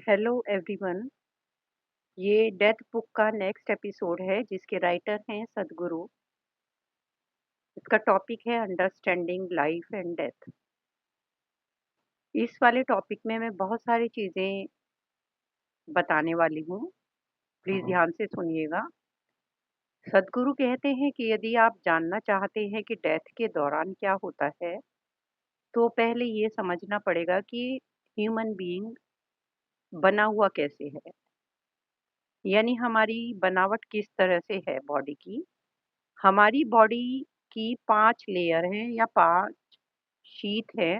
Hello everyone. ये death book का next episode है जिसके राइटर हैं सदगुरु। इसका टॉपिक है अंडरस्टैंडिंग लाइफ एंड डेथ। इस वाले टॉपिक में मैं बहुत सारी चीज़ें बताने वाली हूँ। प्लीज़ ध्यान से सुनिएगा। सदगुरु कहते हैं कि यदि आप जानना चाहते हैं कि डेथ के दौरान क्या होता है तो पहले ये समझना पड़ेगा कि ह्यूमन बीइंग बना हुआ कैसे है, यानी हमारी बनावट किस तरह से है बॉडी की। हमारी बॉडी की 5 लेयर हैं या 5 शीथ है।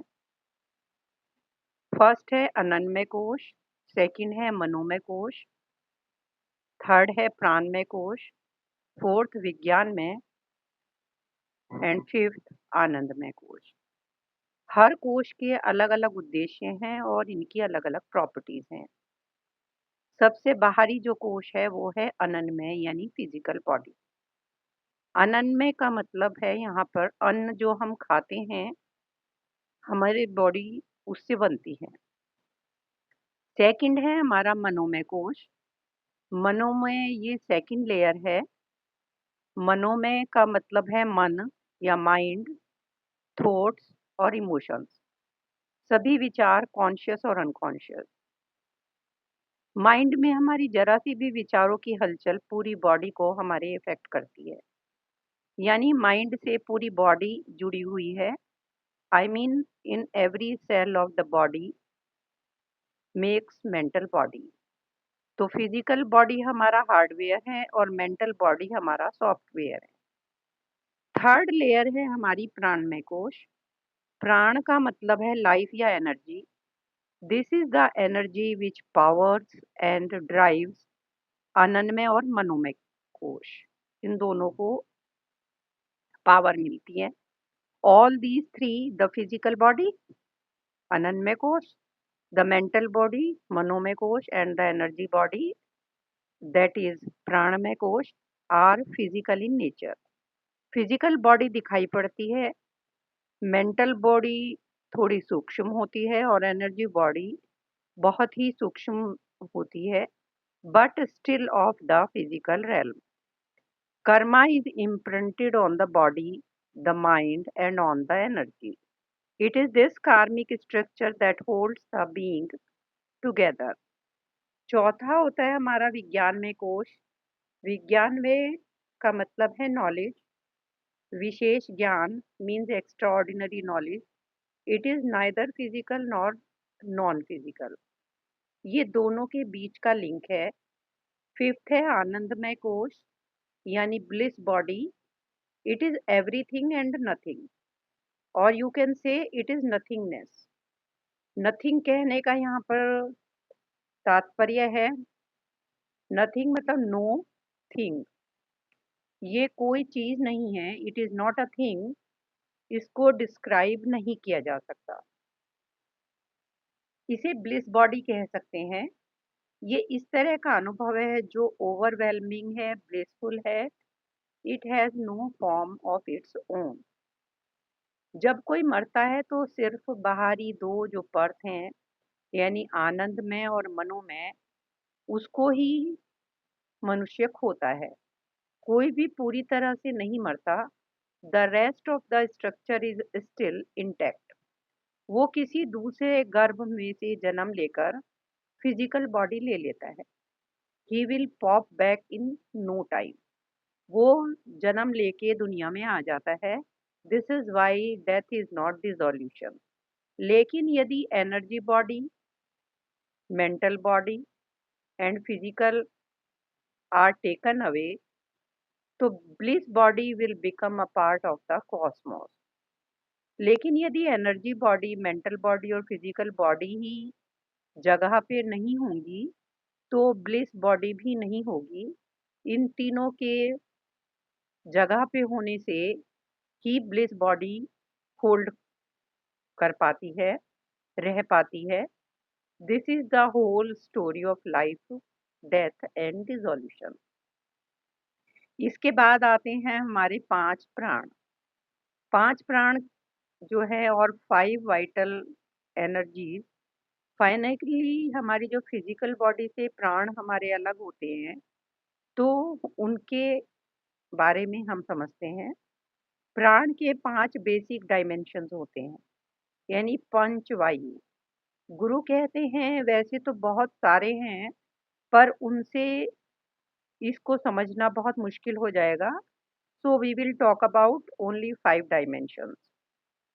फर्स्ट है अनन्नमय कोश, सेकंड है मनोमय कोश, थर्ड है प्राणमय कोश, फोर्थ विज्ञानमय एंड फिफ्थ आनंदमय कोश। हर कोश के अलग अलग उद्देश्य हैं और इनकी अलग अलग प्रॉपर्टीज हैं। सबसे बाहरी जो कोश है वो है अनन्नमय यानी फिजिकल बॉडी। अनन्नमय का मतलब है यहाँ पर अन्न जो हम खाते हैं हमारी बॉडी उससे बनती है। सेकंड है हमारा मनोमय कोश। मनोमय ये सेकंड लेयर है। मनोमय का मतलब है मन या माइंड, थॉट्स और इमोशंस, सभी विचार कॉन्शियस और अनकॉन्शियस। माइंड में हमारी जरा सी भी विचारों की हलचल पूरी बॉडी को हमारे इफेक्ट करती है, यानी माइंड से पूरी बॉडी जुड़ी हुई है। I mean in every cell of the body makes mental body. तो फिजिकल बॉडी हमारा हार्डवेयर है और मेंटल बॉडी हमारा सॉफ्टवेयर है। थर्ड लेयर है हमारी प्राणमय कोश। प्राण का मतलब है लाइफ या energy. This is the energy which powers and drives अनन्नमय और मनोमय कोश। इन दोनों को पावर मिलती है। All these three, the physical body अनन्नमय कोश, द मेंटल बॉडी मनोमय कोश and the energy body that is प्राणमय कोश are physical in nature. Physical body दिखाई पड़ती है, मेंटल बॉडी थोड़ी सूक्ष्म होती है और एनर्जी बॉडी बहुत ही सूक्ष्म होती है, but still of the physical realm. Karma is imprinted on the body, the mind, and on the energy. It is this karmic structure that holds the being together. चौथा होता है हमारा विज्ञान में कोश। विज्ञान में का मतलब है नॉलेज, विशेष ज्ञान means extraordinary knowledge. It is neither physical nor non physical. ये दोनों के बीच का लिंक है। फिफ्थ है आनंदमय कोश यानी bliss body. It is everything and nothing, और you can say it is nothingness. Nothing कहने का यहाँ पर तात्पर्य है, नथिंग मतलब नो थिंग, ये कोई चीज नहीं है। It is not a thing, इसको डिस्क्राइब नहीं किया जा सकता। इसे ब्लिस बॉडी कह सकते हैं। ये इस तरह का अनुभव है जो ओवरवेलमिंग है, ब्लिसफुल है। It has no form of its own. जब कोई मरता है तो सिर्फ बाहरी दो जो पर्थ हैं, यानी आनंद में और मनो में, उसको ही मनुष्य खोता है। कोई भी पूरी तरह से नहीं मरता। The rest of the structure is still intact. वो किसी दूसरे गर्भ में से जन्म लेकर फिजिकल बॉडी ले लेता है। He will pop back in no time. वो जन्म लेके दुनिया में आ जाता है। This is why death is not dissolution. लेकिन यदि energy body, mental body and physical are taken away तो bliss body will become a part of the cosmos. लेकिन यदि एनर्जी बॉडी, मेंटल बॉडी और फिजिकल बॉडी ही जगह पे नहीं होंगी तो ब्लिस बॉडी भी नहीं होगी। इन तीनों के जगह पे होने से ही ब्लिस बॉडी होल्ड कर पाती है, रह पाती है। This is the whole story of life, death and dissolution. इसके बाद आते हैं हमारे 5 प्राण। 5 प्राण जो है और 5 वाइटल एनर्जीज। फाइनली हमारी जो फिजिकल बॉडी से प्राण हमारे अलग होते हैं, तो उनके बारे में हम समझते हैं। प्राण के 5 बेसिक डायमेंशंस होते हैं, यानी पंच वायु। गुरु कहते हैं वैसे तो बहुत सारे हैं, पर उनसे इसको समझना बहुत मुश्किल हो जाएगा। So we will talk about only 5 dimensions.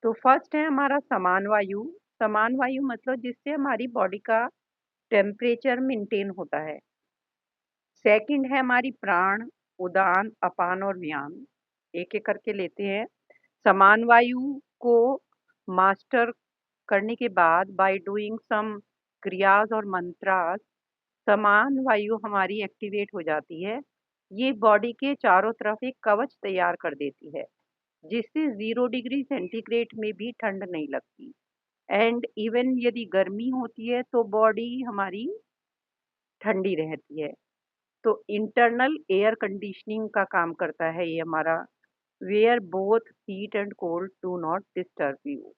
तो फर्स्ट है हमारा समान वायु। समान वायु मतलब जिससे हमारी बॉडी का टेम्परेचर मेंटेन होता है। सेकंड है हमारी प्राण, उदान, अपान और व्यान। एक-एक करके लेते हैं। समान वायु को मास्टर करने के बाद बाय डूइंग सम क्रियाज और मंत्रास, समान वायु हमारी एक्टिवेट हो जाती है। ये बॉडी के चारों तरफ एक कवच तैयार कर देती है, जिससे 0 डिग्री सेंटीग्रेड में भी ठंड नहीं लगती। एंड इवन यदि गर्मी होती है तो बॉडी हमारी ठंडी रहती है। तो इंटरनल एयर कंडीशनिंग का काम करता है ये हमारा। Where both heat and cold do not disturb you.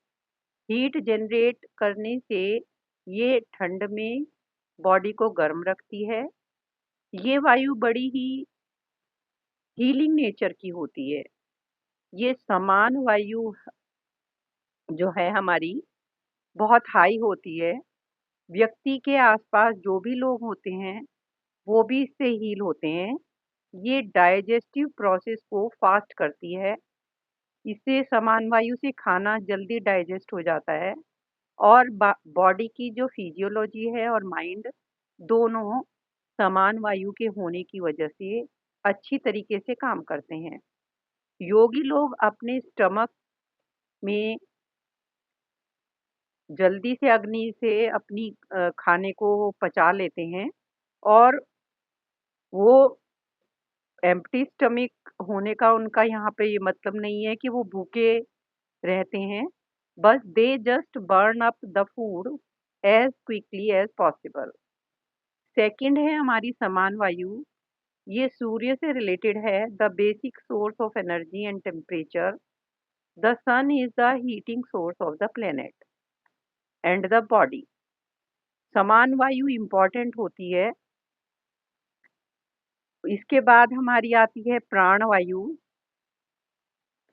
Heat generate करने से ये ठंड में बॉडी को गर्म रखती है। ये वायु बड़ी ही हीलिंग नेचर की होती है। ये समान वायु जो है हमारी बहुत हाई होती है। व्यक्ति के आसपास जो भी लोग होते हैं वो भी इससे हील होते हैं। ये डाइजेस्टिव प्रोसेस को फास्ट करती है। इससे समान वायु से खाना जल्दी डाइजेस्ट हो जाता है, और बॉडी की जो फिजियोलॉजी है और माइंड दोनों समान वायु के होने की वजह से अच्छी तरीके से काम करते हैं। योगी लोग अपने स्टमक में जल्दी से अग्नि से अपनी खाने को पचा लेते हैं, और वो एम्प्टी स्टमक होने का उनका यहाँ पे ये मतलब नहीं है कि वो भूखे रहते हैं। बस they just burn up the food as quickly as possible. Second है हमारी समान वायु। ये सूर्य से रिलेटेड है। The basic source of energy and temperature. The sun is the heating source of the planet and the body. समान वायु इंपॉर्टेंट होती है। इसके बाद हमारी आती है प्राण वायु।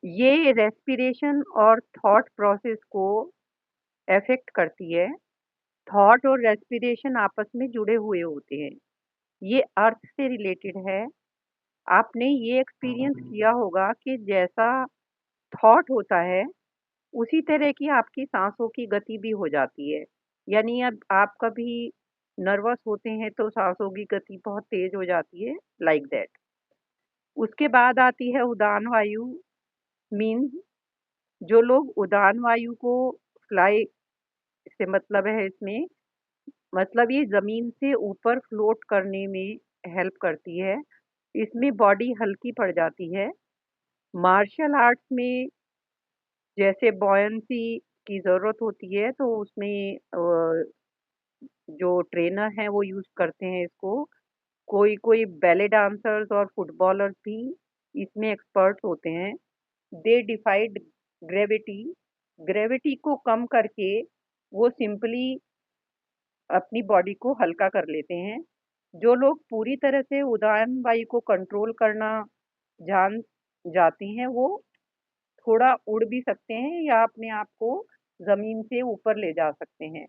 ये रेस्पिरेशन और थॉट प्रोसेस को अफेक्ट करती है। थॉट और रेस्पिरेशन आपस में जुड़े हुए होते हैं। ये अर्थ से रिलेटेड है। आपने ये एक्सपीरियंस किया होगा कि जैसा थॉट होता है उसी तरह की आपकी सांसों की गति भी हो जाती है। यानी अब आप कभी नर्वस होते हैं तो सांसों की गति बहुत तेज हो जाती है, लाइक दैट। उसके बाद आती है उदान वायु। मीन्स जो लोग उदान वायु को फ्लाई से मतलब है इसमें, मतलब ये जमीन से ऊपर फ्लोट करने में हेल्प करती है। इसमें बॉडी हल्की पड़ जाती है। मार्शल आर्ट्स में जैसे बॉयंसी की ज़रूरत होती है, तो उसमें जो ट्रेनर हैं वो यूज़ करते हैं इसको। कोई कोई बैले डांसर्स और फुटबॉलर्स भी इसमें एक्सपर्ट होते हैं। दे डिफाइड ग्रेविटी। ग्रेविटी को कम करके वो सिंपली अपनी बॉडी को हल्का कर लेते हैं। जो लोग पूरी तरह से उदान वायु को कंट्रोल करना जान जाते हैं, वो थोड़ा उड़ भी सकते हैं या अपने आप को ज़मीन से ऊपर ले जा सकते हैं।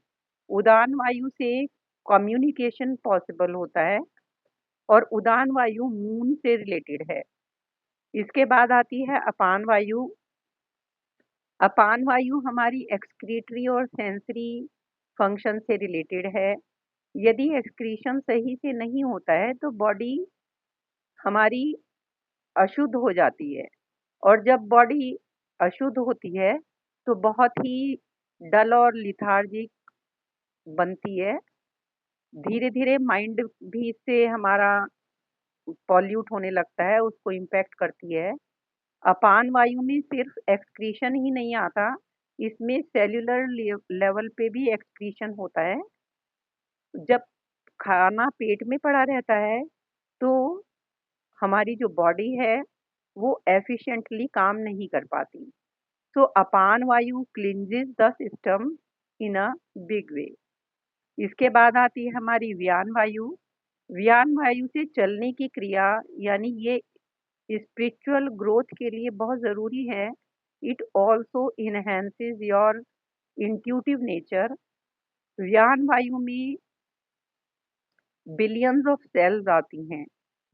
उदान वायु से कम्युनिकेशन पॉसिबल होता है, और उदान वायु मून से रिलेटेड है। इसके बाद आती है अपान वायु। अपान वायु हमारी एक्सक्रीटरी और सेंसरी फंक्शन से रिलेटेड है। यदि एक्सक्रीशन सही से नहीं होता है तो बॉडी हमारी अशुद्ध हो जाती है, और जब बॉडी अशुद्ध होती है तो बहुत ही डल और लिथार्जिक बनती है। धीरे धीरे माइंड भी इससे हमारा पॉल्यूट होने लगता है, उसको इम्पैक्ट करती है। अपान वायु में सिर्फ एक्सक्रीशन ही नहीं आता, इसमें सेल्यूलर लेवल पे भी एक्सक्रीशन होता है। जब खाना पेट में पड़ा रहता है तो हमारी जो बॉडी है वो एफिशिएंटली काम नहीं कर पाती। सो अपान वायु cleanses the system in a big way. इसके बाद आती है हमारी व्यान वायु। व्यान वायु से चलने की क्रिया, यानी ये स्पिरिचुअल ग्रोथ के लिए बहुत ज़रूरी है। It also enhances your intuitive nature. व्यान वायु में बिलियंस ऑफ सेल्स आती हैं।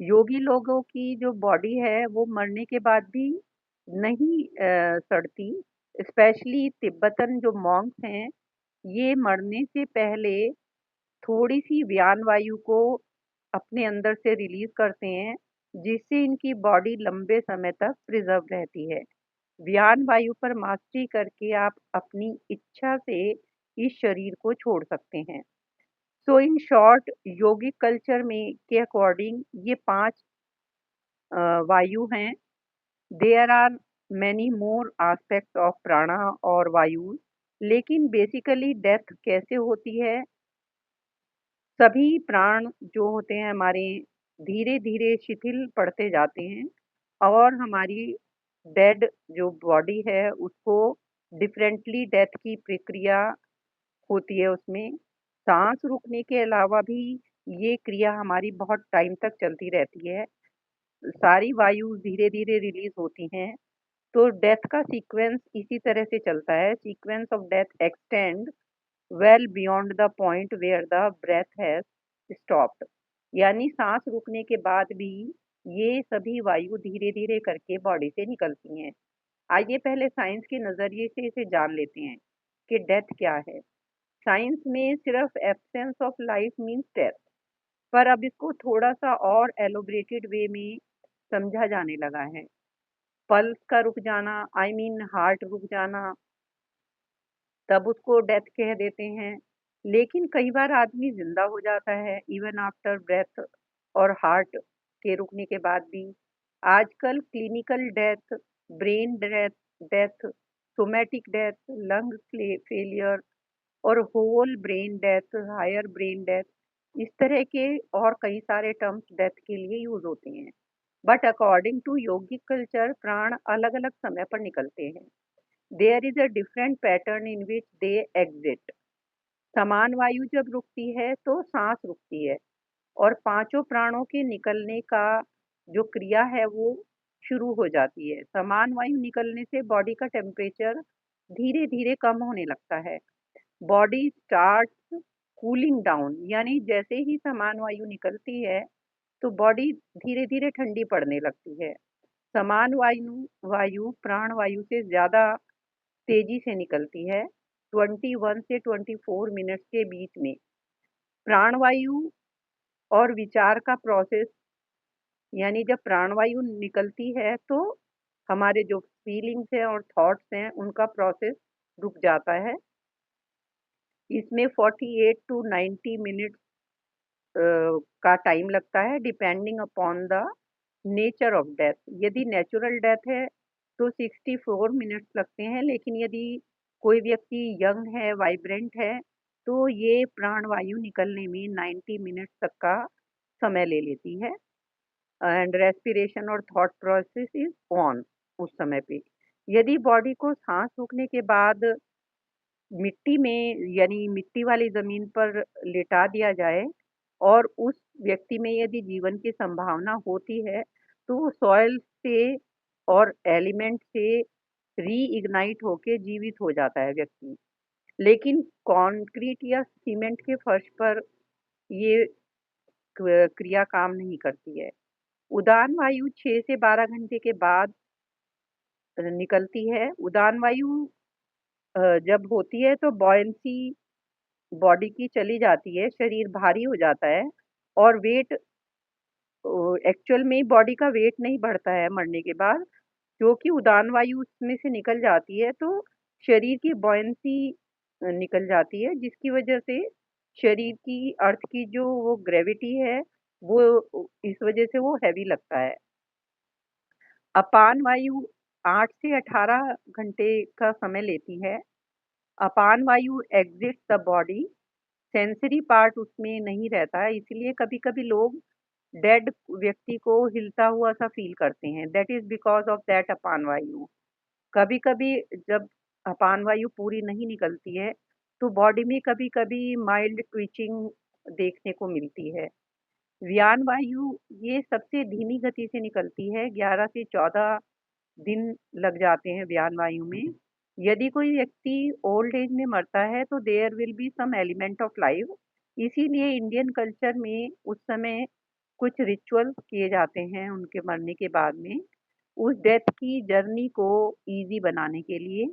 योगी लोगों की जो बॉडी है वो मरने के बाद भी नहीं सड़ती। स्पेशली तिब्बतन जो मॉन्क्स हैं, ये मरने से पहले थोड़ी सी व्यान वायु को अपने अंदर से रिलीज करते हैं, जिससे इनकी बॉडी लंबे समय तक प्रिजर्व रहती है। व्यान वायु पर मास्टरी करके आप अपनी इच्छा से इस शरीर को छोड़ सकते हैं। सो इन शॉर्ट, योगिक कल्चर में के अकॉर्डिंग ये 5 वायु हैं। There are many more aspects of prana और वायु, लेकिन बेसिकली डेथ कैसे होती है? सभी प्राण जो होते हैं हमारे, धीरे धीरे शिथिल पड़ते जाते हैं और हमारी डेड जो बॉडी है उसको डिफरेंटली डेथ की प्रक्रिया होती है। उसमें सांस रुकने के अलावा भी ये क्रिया हमारी बहुत टाइम तक चलती रहती है। सारी वायु धीरे धीरे रिलीज होती हैं, तो डेथ का सीक्वेंस इसी तरह से चलता है। Sequence of death extend well beyond the point where the breath has stopped. यानी सांस रुकने के बाद भी ये सभी वायु धीरे धीरे करके बॉडी से निकलती हैं। आइए पहले साइंस के नज़रिए से इसे जान लेते हैं कि डेथ क्या है। साइंस में सिर्फ absence of life means death, पर अब इसको थोड़ा सा और एलोबरेटेड वे में समझा जाने लगा है। पल्स का रुक जाना, आई मीन हार्ट रुक जाना, तब उसको डेथ कह देते हैं। लेकिन कई बार आदमी जिंदा हो जाता है इवन आफ्टर ब्रेथ और हार्ट के रुकने के बाद भी। आजकल clinical death, brain death, somatic death, lung failure और whole brain death, higher brain death, इस तरह के और कई सारे टर्म्स डेथ के लिए यूज होते हैं। But according to yogic culture, प्राण अलग अलग समय पर निकलते हैं। There is a different pattern in which they exit. समान वायु जब रुकती है तो सांस रुकती है और पांचों प्राणों के निकलने का जो क्रिया है वो शुरू हो जाती है। समान वायु निकलने से बॉडी का टेम्परेचर धीरे धीरे कम होने लगता है। बॉडी स्टार्ट कूलिंग डाउन, यानी जैसे ही समान वायु निकलती है तो बॉडी धीरे धीरे ठंडी पड़ने लगती है। समान वायु वायु प्राण वायु से ज़्यादा तेजी से निकलती है, 21 से 24 मिनट्स के बीच में। प्राणवायु और विचार का प्रोसेस, यानी जब प्राणवायु निकलती है तो हमारे जो फीलिंग्स हैं और थॉट्स हैं उनका प्रोसेस रुक जाता है। इसमें 48 टू 90 मिनट्स का टाइम लगता है, depending upon the nature of death. यदि नेचुरल डेथ है तो 64 मिनट्स लगते हैं, लेकिन यदि कोई व्यक्ति यंग है, वाइब्रेंट है, तो ये प्राणवायु निकलने में 90 मिनट्स तक का समय ले लेती है। एंड रेस्पिरेशन और थॉट प्रोसेस इज ऑन उस समय पे। यदि बॉडी को सांस रोकने के बाद मिट्टी में, यानी मिट्टी वाली ज़मीन पर लिटा दिया जाए और उस व्यक्ति में यदि जीवन की संभावना होती है, तो वो सॉइल से और एलिमेंट से रीइग्नाइट होके जीवित हो जाता है व्यक्ति। लेकिन कंक्रीट या सीमेंट के फर्श पर ये क्रिया काम नहीं करती है। उदान वायु 6 से 12 घंटे के बाद निकलती है। उदान वायु जब होती है तो बॉयंसी बॉडी की चली जाती है, शरीर भारी हो जाता है और वेट, एक्चुअल में बॉडी का वेट नहीं बढ़ता है मरने के बाद, क्योंकि उदान वायु उसमें से निकल जाती है तो शरीर की बॉयंसी निकल जाती है, जिसकी वजह से शरीर की, अर्थ की जो वो ग्रेविटी है वो, इस वजह से वो हैवी लगता है। अपान वायु 8 से 18 घंटे का समय लेती है। अपान वायु exit the body, sensory part उसमें नहीं रहता है, इसलिए कभी कभी लोग डेड व्यक्ति को हिलता हुआ सा फील करते हैं। That is because of that अपान वायु। कभी कभी जब अपान वायु पूरी नहीं निकलती है तो बॉडी में कभी-कभी माइल्ड ट्विचिंग देखने को मिलती है। व्यान वायु ये सबसे धीमी गति से निकलती है, 11 से 14 दिन लग जाते हैं व्यान वायु में। यदि कोई व्यक्ति ओल्ड एज में मरता है तो there will be some element of life. इसीलिए इंडियन कल्चर में उस समय कुछ रिचुअल्स किए जाते हैं उनके मरने के बाद में, उस डेथ की जर्नी को इजी बनाने के लिए।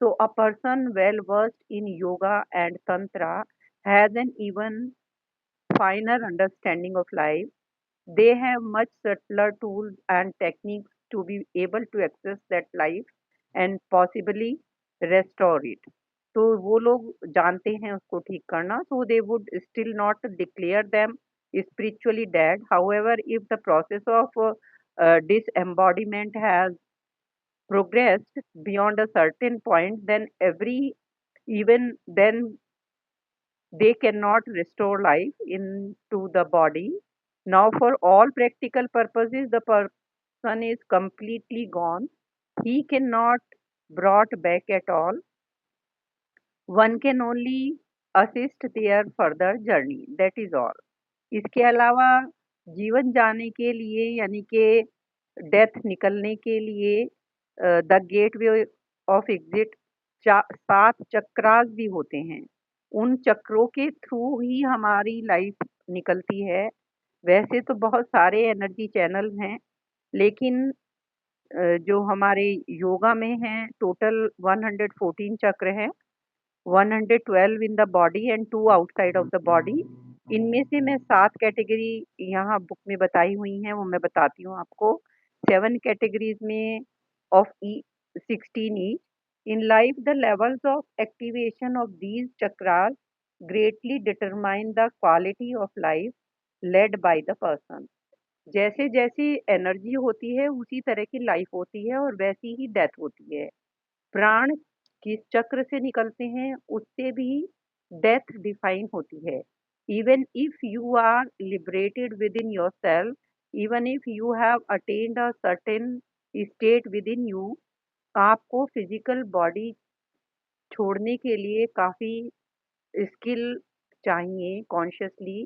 So a person well versed in yoga and tantra has an even finer understanding of life. They have much subtler tools and techniques to be able to access that life and possibly restore it. तो वो लोग जानते हैं उसको ठीक करना, so they would still not declare them spiritually dead. However, if the process of disembodiment has progressed beyond a certain point, then even then they cannot restore life into the body. Now, for all practical purposes, the person is completely gone. He cannot brought back at all. One can only assist their further journey. That is all. इसके अलावा जीवन जाने के लिए यानी कि death निकलने के लिए the gateway of exit 7 chakras भी होते हैं। उन चक्रों के थ्रू ही हमारी लाइफ निकलती है। वैसे तो बहुत सारे एनर्जी चैनल हैं, लेकिन जो हमारे योगा में हैं टोटल 114 चक्र हैं, 112 in the body and 2 outside of the body. इनमें से मैं 7 कैटेगरी यहाँ बुक में बताई हुई हैं, वो मैं बताती हूँ आपको। 7 कैटेगरीज में of 16 each. In life, the levels of activation of these chakras greatly determine the quality of life led by the person. जैसे जैसे एनर्जी होती है उसी तरह की लाइफ होती है और वैसी ही डेथ होती है। प्राण किस चक्र से निकलते हैं उससे भी डेथ डिफाइन होती है। Even if you are liberated within yourself, even if you have attained a certain state within you, आपको फिजिकल बॉडी छोड़ने के लिए काफ़ी स्किल चाहिए कॉन्शियसली।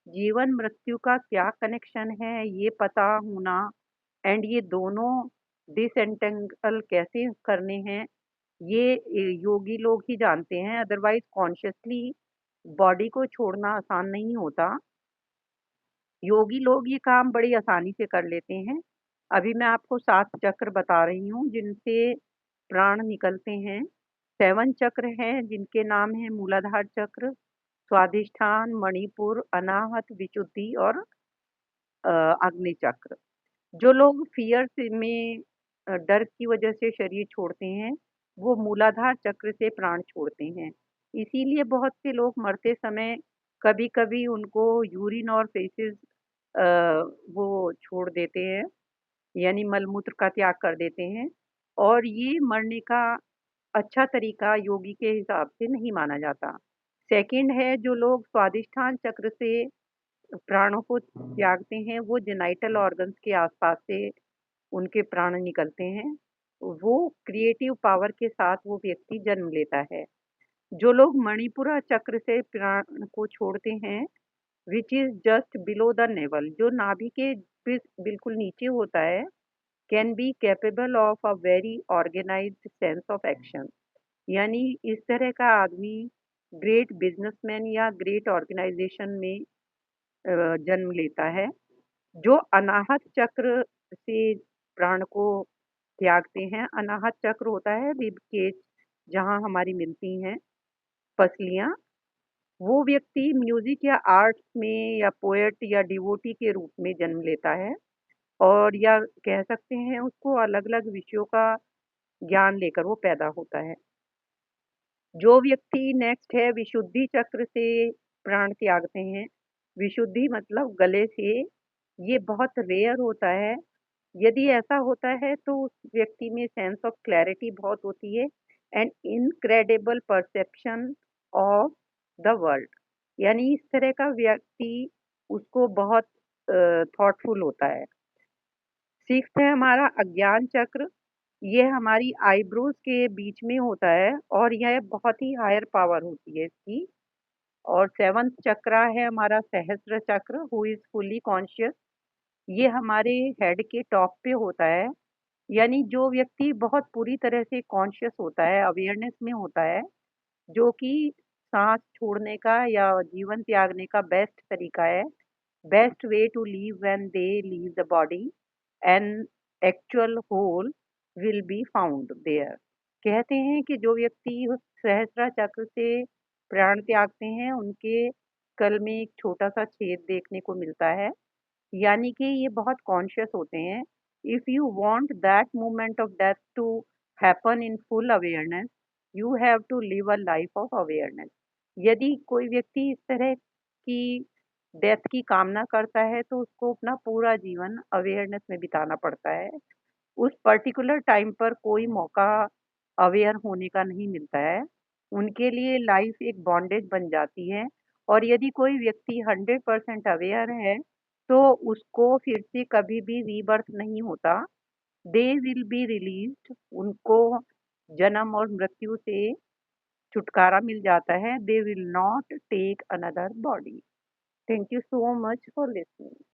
जीवन मृत्यु का क्या कनेक्शन है ये पता होना एंड ये दोनों डिसएंटेंगल कैसे करने हैं ये योगी लोग ही जानते हैं। अदरवाइज कॉन्शियसली बॉडी को छोड़ना आसान नहीं होता। योगी लोग ये काम बड़ी आसानी से कर लेते हैं। अभी मैं आपको 7 चक्र बता रही हूँ जिनसे प्राण निकलते हैं। 7 चक्र हैं जिनके नाम हैं मूलाधार चक्र, स्वादिष्ठान, मणिपुर, अनाहत, विशुद्धि और अग्नि चक्र। जो लोग फियर से में डर की वजह से शरीर छोड़ते हैं, वो मूलाधार चक्र से प्राण छोड़ते हैं। इसीलिए बहुत से लोग मरते समय कभी-कभी उनको यूरिन और फेसेस वो छोड़ देते हैं, यानी मल-मूत्र का त्याग कर देते हैं और ये मरने का अच्छा तरीका योगी के हिसाब से नहीं माना जाता। सेकंड है जो लोग स्वादिष्ठान चक्र से प्राणों को त्यागते हैं, वो जेनाइटल ऑर्गन्स के आसपास से उनके प्राण निकलते हैं। वो क्रिएटिव पावर के साथ वो व्यक्ति जन्म लेता है। जो लोग मणिपुरा चक्र से प्राण को छोड़ते हैं, which is just below the navel, जो नाभि के बिल्कुल नीचे होता है, can be capable of a very organised sense of action. यानी इस तरह का आदमी ग्रेट बिजनेसमैन या ग्रेट ऑर्गेनाइजेशन में जन्म लेता है। जो अनाहत चक्र से प्राण को त्यागते हैं, अनाहत चक्र होता है रिब केज जहाँ हमारी मिलती हैं पसलियाँ, वो व्यक्ति म्यूजिक या आर्ट्स में या पोएट या डिवोटी के रूप में जन्म लेता है और या कह सकते हैं उसको अलग-अलग विषयों का ज्ञान लेकर वो पैदा होता है। जो व्यक्ति नेक्स्ट है विशुद्धि चक्र से प्राण त्यागते हैं। विशुद्धि मतलब गले से, ये बहुत रेयर होता है। यदि ऐसा होता है तो उस व्यक्ति में सेंस ऑफ क्लैरिटी बहुत होती है and incredible perception of the world. यानी इस तरह का व्यक्ति उसको बहुत थॉटफुल होता है। सिक्स्थ है हमारा अज्ञान चक्र। ये हमारी आईब्रोज के बीच में होता है और यह बहुत ही हायर पावर होती है इसकी। और सेवंथ चक्रा है हमारा सहस्त्र चक्र, हु इज फुली कॉन्शियस। ये हमारे हेड के टॉप पे होता है। यानी जो व्यक्ति बहुत पूरी तरह से कॉन्शियस होता है, अवेयरनेस में होता है, जो कि सांस छोड़ने का या जीवन त्यागने का बेस्ट तरीका है, best way to leave when they leave the body and actual hole will be found there. कहते हैं कि जो व्यक्ति सहस्रा चक्र से प्राण त्यागते हैं उनके कल में एक छोटा सा छेद देखने को मिलता है। यानी कि ये बहुत कॉन्शियस होते हैं। If you want that moment of death to happen in full awareness, you have to live a life of awareness. यदि कोई व्यक्ति इस तरह की डेथ की कामना करता है तो उसको अपना पूरा जीवन अवेयरनेस में बिताना पड़ता है। उस पर्टिकुलर टाइम पर कोई मौका अवेयर होने का नहीं मिलता है। उनके लिए लाइफ एक बॉन्डेज बन जाती है। और यदि कोई व्यक्ति 100% अवेयर है तो उसको फिर से कभी भी रीबर्थ नहीं होता। दे विल बी रिलीज्ड, उनको जन्म और मृत्यु से छुटकारा मिल जाता है। They will not take another body. Thank you so much for listening.